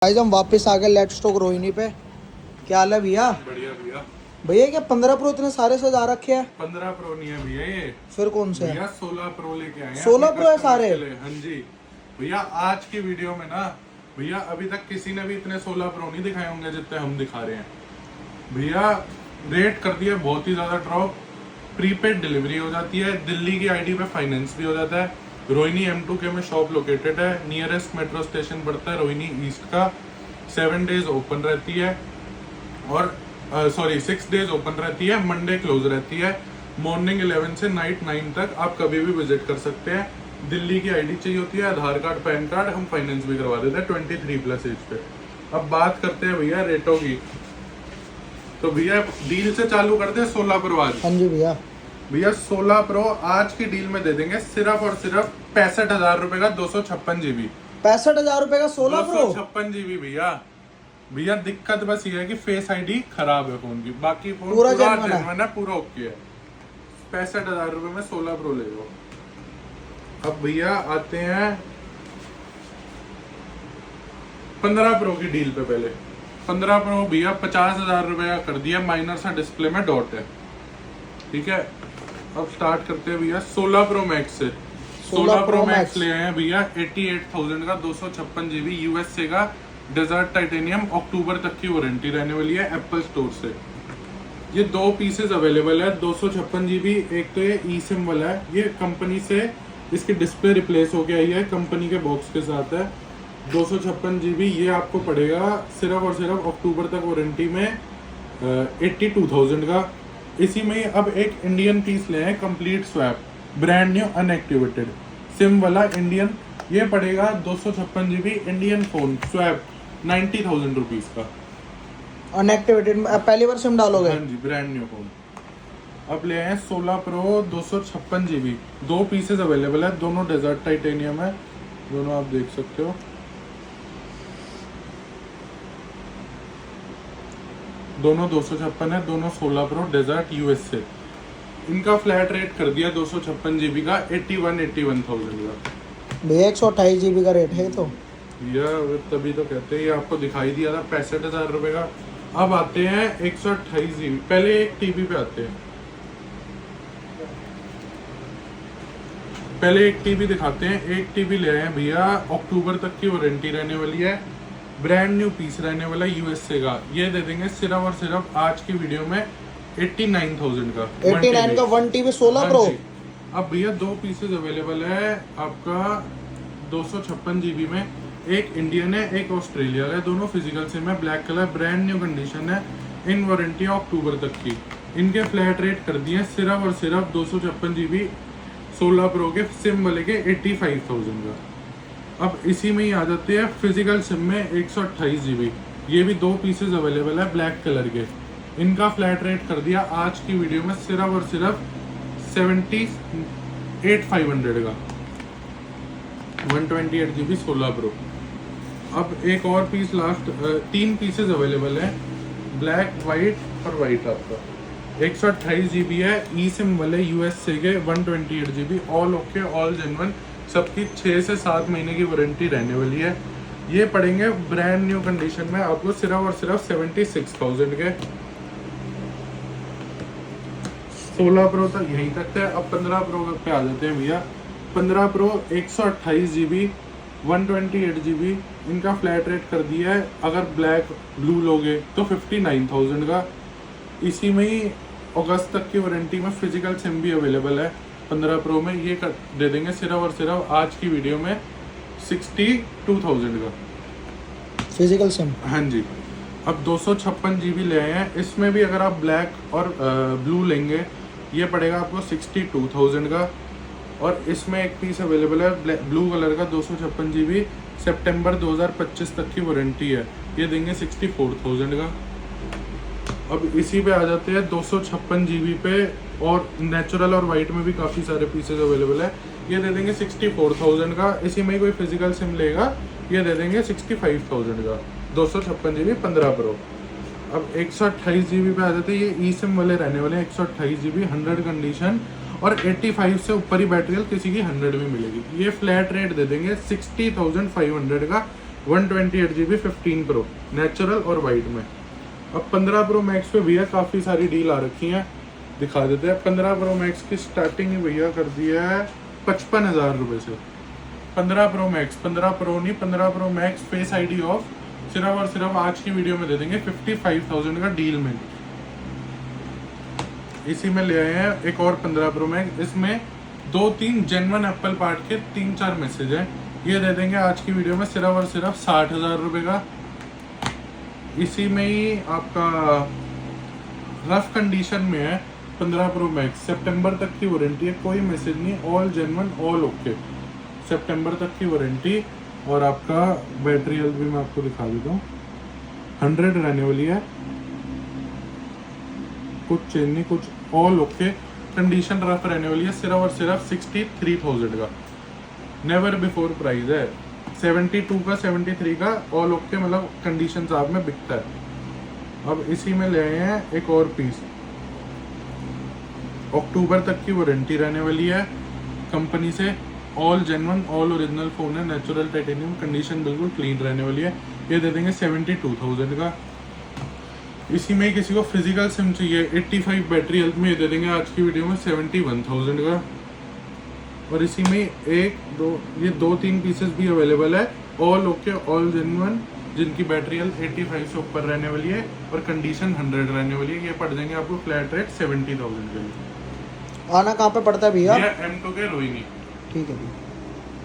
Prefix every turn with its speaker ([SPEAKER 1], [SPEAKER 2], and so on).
[SPEAKER 1] Guys हम वापस आ गए लेट्स स्टॉक रोहिणी पे। क्या हाल है भैया?
[SPEAKER 2] बढ़िया भैया।
[SPEAKER 1] भैया क्या 15 प्रो इतने सारे सजा रखे हैं?
[SPEAKER 2] 15 प्रो नहीं है भैया, ये
[SPEAKER 1] फिर कौन से
[SPEAKER 2] भैया
[SPEAKER 1] हैं?
[SPEAKER 2] 16 प्रो लेके आए हैं
[SPEAKER 1] 16
[SPEAKER 2] अपने
[SPEAKER 1] प्रो है
[SPEAKER 2] कस्टमर्स
[SPEAKER 1] सारे?
[SPEAKER 2] के लिए। हाँ जी भैया, आज की वीडियो में ना भैया अभी तक किसी ने भी इतने 16 प्रो नहीं दिखाए होंगे जितने हम दिखा रहे हैं। भैया रेट कर दिया बहुत ही ज्यादा ड्रॉप, प्रीपेड डिलीवरी हो जाती है, दिल्ली की आईडी पे फाइनेंस भी हो जाता है। रोहिणी M2K में शॉप लोकेटेड है, नियरेस्ट मेट्रो स्टेशन पड़ता है रोहिणी ईस्ट का। 7 डेज ओपन रहती है और 6 डेज ओपन रहती है, मंडे क्लोज रहती है। मॉर्निंग 11 से नाइट 9 तक आप कभी भी विजिट कर सकते हैं। दिल्ली की आईडी चाहिए होती है, आधार कार्ड, पैन कार्ड, हम फाइनेंस भी करवा देते हैं 23+ एज पे। अब बात करते हैं भैया रेटों की। तो भैया डील से चालू करते हैं 16 प्रो आज।
[SPEAKER 1] हाँ जी भैया।
[SPEAKER 2] भैया 16 प्रो आज की डील में दे देंगे सिर्फ और सिर्फ 65,000 रुपए का 256 GB।
[SPEAKER 1] 65,000 रुपए का 16 प्रो?
[SPEAKER 2] 256 GB भैया। भैया दिक्कत बस ये है कि फेस आईडी खराब है फोन की, बाकी फोन
[SPEAKER 1] पूरा
[SPEAKER 2] पूरा
[SPEAKER 1] genuine है।
[SPEAKER 2] genuine है, पूरा ओके है। 65,000 रुपए में 16 प्रो ले लो। अब भैया आते हैं 15 प्रो की डील पे। पहले 15 प्रो भैया 50,000 रुपए का कर दिया, माइनर सा डिस्प्ले में डॉट है, ठीक है। अब स्टार्ट करते हैं भैया 16 प्रो मैक्स से। 16 प्रो मैक्स ले आए हैं भैया 88,000 का 256 GB यूएसए का डेजर्ट टाइटेनियम। अक्टूबर तक की वारंटी रहने वाली है एप्पल स्टोर से। ये दो पीसेस अवेलेबल है 256 GB। एक तो ये ई सिम वाला है, ये कंपनी से इसकी डिस्प्ले रिप्लेस हो के आई है, कंपनी के बॉक्स के साथ है। 256 GB ये आपको पड़ेगा सिर्फ और सिर्फ अक्टूबर तक वारंटी में 82,000 का। इसी में अब एक इंडियन पीस ले हैं complete swap, brand new unactivated SIM वाला इंडियन। ये पड़ेगा 256 GB Indian phone swap 90,000 rupees का।
[SPEAKER 1] अनएक्टिवेटेड पहली बार सिम डालोगे?
[SPEAKER 2] हाँ जी, ब्रांड न्यू फोन। अब ले आए 16 प्रो 256 GB। दो पीसेस अवेलेबल है, दोनों डेजर्ट टाइटेनियम है, दोनों आप देख सकते हो। दोनों 256 है, दोनों 16 प्रो डेजर्ट यूएसए। इनका फ्लैट रेट कर दिया 256 GB का 81,000 का।
[SPEAKER 1] भैया 128 GB का रेट है तो।
[SPEAKER 2] भैया तभी तो कहते हैं, ये आपको दिखाई दिया था 65,000 रुपए का। अब आते हैं 128 GB। पहले एक टीबी पे आते हैं, पहले एक टीबी दिखाते हैं। एक टीबी ले रहे हैं भैया, अक्टूबर तक की वारंटी रहने वाली है, ब्रांड न्यू पीस रहने वाला यूएसए का। ये दे देंगे सिर्फ और सिर्फ आज की वीडियो में 89,000 का।
[SPEAKER 1] 89 का 1 TB 16 प्रो।
[SPEAKER 2] अब भैया दो पीसेस अवेलेबल है आपका 256 GB में। एक इंडियन है, एक ऑस्ट्रेलिया है, दोनों फिजिकल सिम है, black colour, brand new condition है, इन वारंटी अक्टूबर तक की। इनके फ्लैट रेट कर दिए सिर्फ और सिर्फ 256 GB 16 प्रो के सिम वाले के 85,000 का। अब इसी में ही आ जाते हैं फिजिकल सिम में 128 GB। ये भी दो पीसेस अवेलेबल है ब्लैक कलर के। इनका फ्लैट रेट कर दिया आज की वीडियो में सिर्फ और सिर्फ 78,500 का 128 GB 16 प्रो। अब एक और पीस लास्ट, 3 पीसेस अवेलेबल है, ब्लैक, वाइट और वाइट। आपका 128 GB है, ई सिम वाले यूएसए के 128 GB, all okay, all genuine, सबकी 6 से 7 महीने की वारंटी रहने वाली है। ये पड़ेंगे ब्रांड न्यू कंडीशन में आपको सिर्फ और सिर्फ 76,000 के। 16 प्रो तक यहीं तक थे। अब 15 प्रो पे आ जाते हैं भैया। 15 प्रो 128 GB 128 GB। इनका फ्लैट रेट कर दिया है, अगर ब्लैक ब्लू लोगे तो 59,000 का। इसी में ही अगस्त तक की वारंटी में फिजिकल सिम भी अवेलेबल है 15 प्रो में। ये दे देंगे सिर्फ और सिर्फ आज की वीडियो में 62,000 का
[SPEAKER 1] फिजिकल सिम।
[SPEAKER 2] हाँ जी। अब 256 GB ले आए हैं, इसमें भी अगर आप ब्लैक और ब्लू लेंगे ये पड़ेगा आपको 62,000 का। और इसमें एक पीस अवेलेबल है ब्लू कलर का 256 GB, सितंबर 2025 तक की वारंटी है, ये देंगे 64,000 का। अब इसी पे आ जाते हैं 256 GB पे, और नेचुरल और वाइट में भी काफ़ी सारे पीसेस अवेलेबल है, ये दे देंगे 64,000 का। इसी में कोई फिजिकल सिम लेगा ये दे देंगे 65,000 का 256 GB 15 प्रो। अब 128 GB पे आ जाते हैं, ये ई सिम वाले रहने वाले हैं 128 GB 100 कंडीशन, और 85 से ऊपर ही बैटरी किसी की 100 भी मिलेगी। ये फ्लैट रेट दे देंगे 60,500 का 128GB 15 प्रो नेचुरल और वाइट में। अब 15 प्रो मैक्स पे भैया काफ़ी सारी डील आ रखी हैं, दिखा देते हैं। 15 प्रो मैक्स की स्टार्टिंग भैया कर दिया है 55,000 रुपये से। 15 प्रो मैक्स, 15 प्रो नहीं, 15 pro max face ID of सिर्फ और सिर्फ आज की वीडियो में दे देंगे 55,000 का डील में। इसी में ले आए हैं एक और 15 प्रो मैक्स, इसमें 2-3 जेन्युइन एप्पल पार्ट के 3-4 मैसेज हैं, ये दे देंगे आज की वीडियो में सिर्फ और सिर्फ 60,000 रुपये का। इसी में ही आपका रफ कंडीशन में है 15 प्रो मैक्स, सितंबर तक की वारंटी है, कोई मैसेज नहीं, ऑल जेन्युइन ऑल ओके, सितंबर तक की वारंटी। और आपका बैटरी हेल्थ भी मैं आपको दिखा देता हूँ, 100 रहने वाली है, कुछ चेंज नहीं, कुछ ऑल ओके, कंडीशन रफ रहने वाली है, सिर्फ और सिर्फ 63,000 का, नेवर बिफोर प्राइस है। 72 का 73 का ऑल ओके, मतलब कंडीशन साहब में बिकता है। अब इसी में ले आए हैं एक और पीस, अक्टूबर तक की वारंटी रहने वाली है कंपनी से, all genuine all original phone है, नेचुरल टाइटेनियम, कंडीशन बिल्कुल क्लीन रहने वाली है, ये दे देंगे 72,000 का। इसी में किसी को फिजिकल सिम चाहिए 85 बैटरी हेल्थ में, ये दे देंगे आज की वीडियो में 71,000 का। और इसी में ये 2-3 पीसेस भी अवेलेबल है, ऑल ओके ऑल जेन्युइन, जिनकी बैटरी हेल्थ 85 से ऊपर रहने वाली है और कंडीशन 100 रहने वाली है, ये पड़ जाएंगे आपको फ्लैट रेट 70,000 के लिए।
[SPEAKER 1] आना कहाँ पे पड़ता है भैया?
[SPEAKER 2] M2 के रोहिणी।
[SPEAKER 1] ठीक है भैया।